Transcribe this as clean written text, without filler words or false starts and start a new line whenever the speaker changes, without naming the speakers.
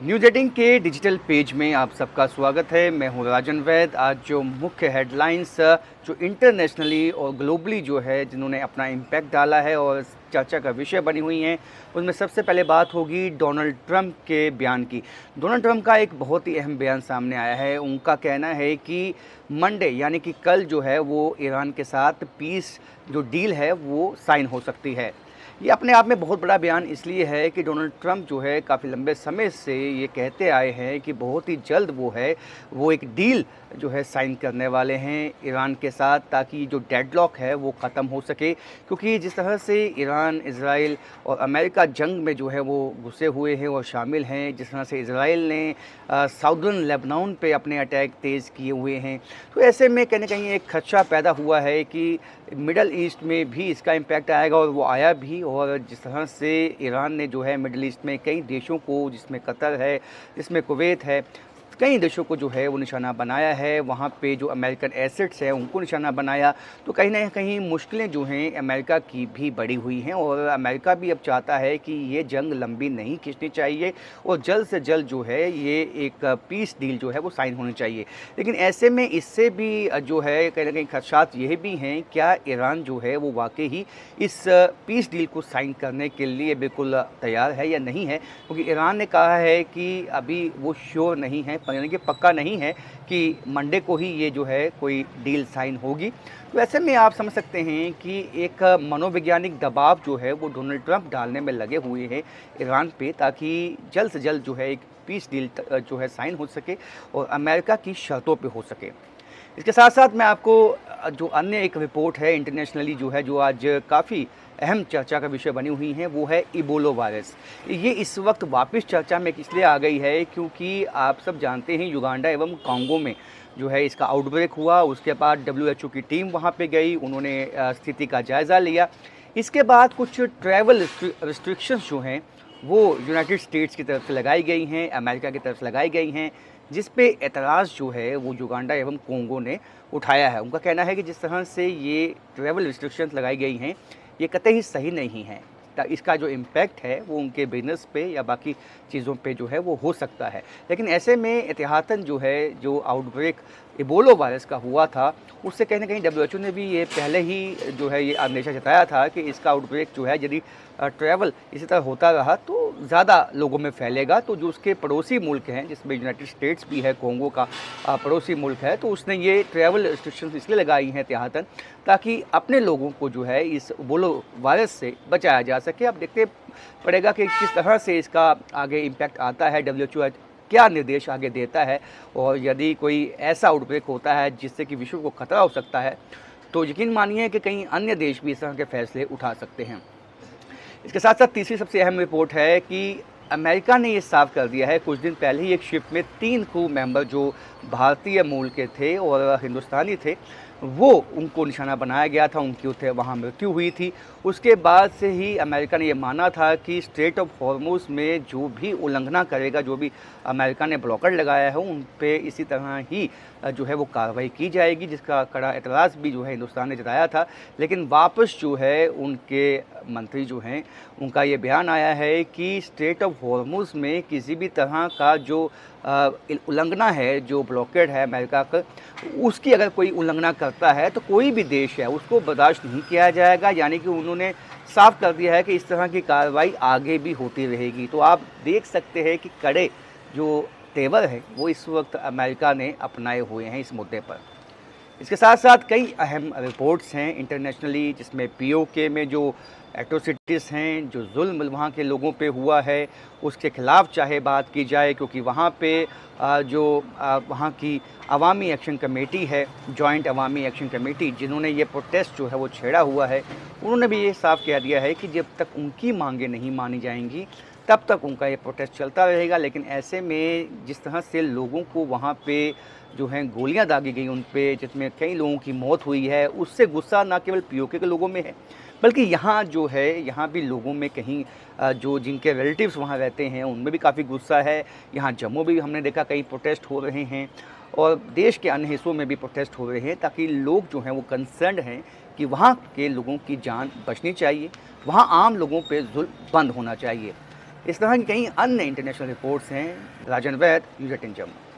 News 18 के digital page में आप सबका स्वागत है। मैं हूं राजन वैद। आज जो मुख्य हेडलाइंस जो इंटरनेशनली और ग्लोबली जो है जिन्होंने अपना इम्पैक्ट डाला है और चर्चा का विषय बनी हुई हैं, उसमें सबसे पहले बात होगी डोनाल्ड ट्रंप के बयान की। डोनाल्ड ट्रंप का एक बहुत ही अहम बयान सामने आया है। उनका कहना है कि मंडे यानी कि कल जो है वो ईरान के साथ पीस जो डील है वो साइन हो सकती है। ये अपने आप में बहुत बड़ा बयान इसलिए है कि डोनाल्ड ट्रंप जो है काफ़ी लंबे समय से ये कहते आए हैं कि बहुत ही जल्द वो एक डील जो है साइन करने वाले हैं ईरान के साथ, ताकि जो डेडलॉक है वो ख़त्म हो सके। क्योंकि जिस तरह से ईरान, इजराइल और अमेरिका जंग में जो है वो घुसे हुए हैं और शामिल हैं, जिस तरह से इजराइल ने साउदर्न लेबनान पे अपने अटैक तेज़ किए हुए हैं, तो ऐसे में कहीं ना कहीं एक खदशा पैदा हुआ है कि मिडल ईस्ट में भी इसका इम्पैक्ट आएगा, और वो आया भी। और जिस तरह से ईरान ने जो है मिडल ईस्ट में कई देशों को, जिसमें कतर है, जिसमें कुवैत है, कई देशों को जो है वो निशाना बनाया है। वहाँ पे जो अमेरिकन एसेट्स हैं उनको निशाना बनाया। तो कहीं ना कहीं मुश्किलें जो हैं अमेरिका की भी बढ़ी हुई हैं, और अमेरिका भी अब चाहता है कि ये जंग लंबी नहीं खींचनी चाहिए और जल्द से जल्द जो है ये एक पीस डील जो है वो साइन होनी चाहिए। लेकिन ऐसे में इससे भी जो है कहीं ना कहीं खदशात ये भी हैं, क्या ईरान जो है वो वाकई ही इस पीस डील को साइन करने के लिए बिल्कुल तैयार है या नहीं है। क्योंकि ईरान ने कहा है कि अभी वो श्योर नहीं है, यानी कि पक्का नहीं है कि मंडे को ही ये जो है कोई डील साइन होगी। तो ऐसे में आप समझ सकते हैं कि एक मनोवैज्ञानिक दबाव जो है वो डोनाल्ड ट्रंप डालने में लगे हुए हैं ईरान पे, ताकि जल्द से जल्द जो है एक पीस डील जो है साइन हो सके और अमेरिका की शर्तों पे हो सके। इसके साथ साथ मैं आपको जो अन्य एक रिपोर्ट है इंटरनेशनली जो है, जो आज काफ़ी अहम चर्चा का विषय बनी हुई है, वो है इबोला वायरस। ये इस वक्त वापस चर्चा में इसलिए आ गई है क्योंकि आप सब जानते हैं युगांडा एवं कांगो में जो है इसका आउटब्रेक हुआ। उसके बाद डब्ल्यूएचओ की टीम वहाँ पे गई, उन्होंने स्थिति का जायज़ा लिया। इसके बाद कुछ ट्रैवल रिस्ट्रिक्शंस जो हैं वो यूनाइटेड स्टेट्स की तरफ से लगाई गई हैं, अमेरिका की तरफ से लगाई गई हैं, जिस पे एतराज़ जो है वो युगांडा एवं कोंगो ने उठाया है। उनका कहना है कि जिस तरह से ये ट्रैवल रिस्ट्रिक्शंस लगाई गई हैं ये कतई सही नहीं है। इसका जो इम्पैक्ट है वो उनके बिजनेस पे या बाकी चीज़ों पे जो है वो हो सकता है। लेकिन ऐसे में एहतियातन जो है जो आउटब्रेक इबोला वायरस का हुआ था, उससे कहीं ना कहीं डब्ल्यूएचओ ने भी ये पहले ही जो है ये अंदेशा जताया था कि इसका आउटब्रेक जो है यदि ट्रैवल इसी तरह होता रहा तो ज़्यादा लोगों में फैलेगा। तो जो उसके पड़ोसी मुल्क हैं, जिसमें यूनाइटेड स्टेट्स भी है, कोंगो का पड़ोसी मुल्क है, तो उसने ये ट्रैवल रिस्ट्रिक्शंस इसलिए लगाई हैं एहतियातन, ताकि अपने लोगों को जो है इस इबोला वायरस से बचाया जा सके। अब देखते पड़ेगा कि किस तरह से इसका आगे इम्पैक्ट आता है, डब्ल्यूएचओ क्या निर्देश आगे देता है, और यदि कोई ऐसा आउटब्रेक होता है जिससे कि विश्व को खतरा हो सकता है, तो यकीन मानिए कि कई अन्य देश भी इस तरह के फैसले उठा सकते हैं। इसके साथ साथ तीसरी सबसे अहम रिपोर्ट है कि अमेरिका ने ये साफ कर दिया है, कुछ दिन पहले ही एक शिप में 3 क्रू मेंबर जो भारतीय मूल के थे और हिंदुस्तानी थे, वो उनको निशाना बनाया गया था, उनकी वहाँ मृत्यु हुई थी। उसके बाद से ही अमेरिका ने ये माना था कि स्ट्रेट ऑफ हॉर्मुज़ में जो भी उल्लंघना करेगा, जो भी अमेरिका ने ब्लॉकर लगाया है उन पे इसी तरह ही जो है वो कार्रवाई की जाएगी, जिसका कड़ा एतराज़ भी जो है हिंदुस्तान ने जताया था। लेकिन वापस जो है उनके मंत्री जो हैं उनका ये बयान आया है कि स्ट्रेट ऑफ हॉर्मुज़ में किसी भी तरह का जो उल्लंघना है, जो ब्लॉकेड है अमेरिका का, उसकी अगर कोई उल्लंघना करता है तो कोई भी देश है उसको बर्दाश्त नहीं किया जाएगा। यानी कि उन्होंने साफ कर दिया है कि इस तरह की कार्रवाई आगे भी होती रहेगी। तो आप देख सकते हैं कि कड़े जो तेवर है वो इस वक्त अमेरिका ने अपनाए हुए हैं इस मुद्दे पर। इसके साथ साथ कई अहम रिपोर्ट्स हैं इंटरनेशनली, जिसमें पीओके में जो एट्रोसिटीज़ हैं, जो जुल्म वहाँ के लोगों पे हुआ है, उसके ख़िलाफ़ चाहे बात की जाए, क्योंकि वहाँ पे जो वहाँ की अवामी एक्शन कमेटी है, जॉइंट अवामी एक्शन कमेटी, जिन्होंने ये प्रोटेस्ट जो है वो छेड़ा हुआ है, उन्होंने भी ये साफ कह दिया है कि जब तक उनकी मांगें नहीं मानी जाएंगी तब तक उनका ये प्रोटेस्ट चलता रहेगा। लेकिन ऐसे में जिस तरह से लोगों को वहाँ पे जो हैं गोलियां दागी गई उन पे, जिसमें कई लोगों की मौत हुई है, उससे गुस्सा ना केवल पीओके के लोगों में है, बल्कि यहाँ जो है यहाँ भी लोगों में कहीं जो जिनके रिलेटिव्स वहाँ रहते हैं उनमें भी काफ़ी गुस्सा है। यहाँ जम्मू भी हमने देखा कई प्रोटेस्ट हो रहे हैं, और देश के अन्य हिस्सों में भी प्रोटेस्ट हो रहे हैं, ताकि लोग जो हैं वो कंसर्न्ड हैं कि वहाँ के लोगों की जान बचनी चाहिए, वहाँ आम लोगों पे जुल्म बंद होना चाहिए। इस तरह की कई अन्य इंटरनेशनल रिपोर्ट्स हैं। राजन वैद, न्यूज़ 18 जम्मू।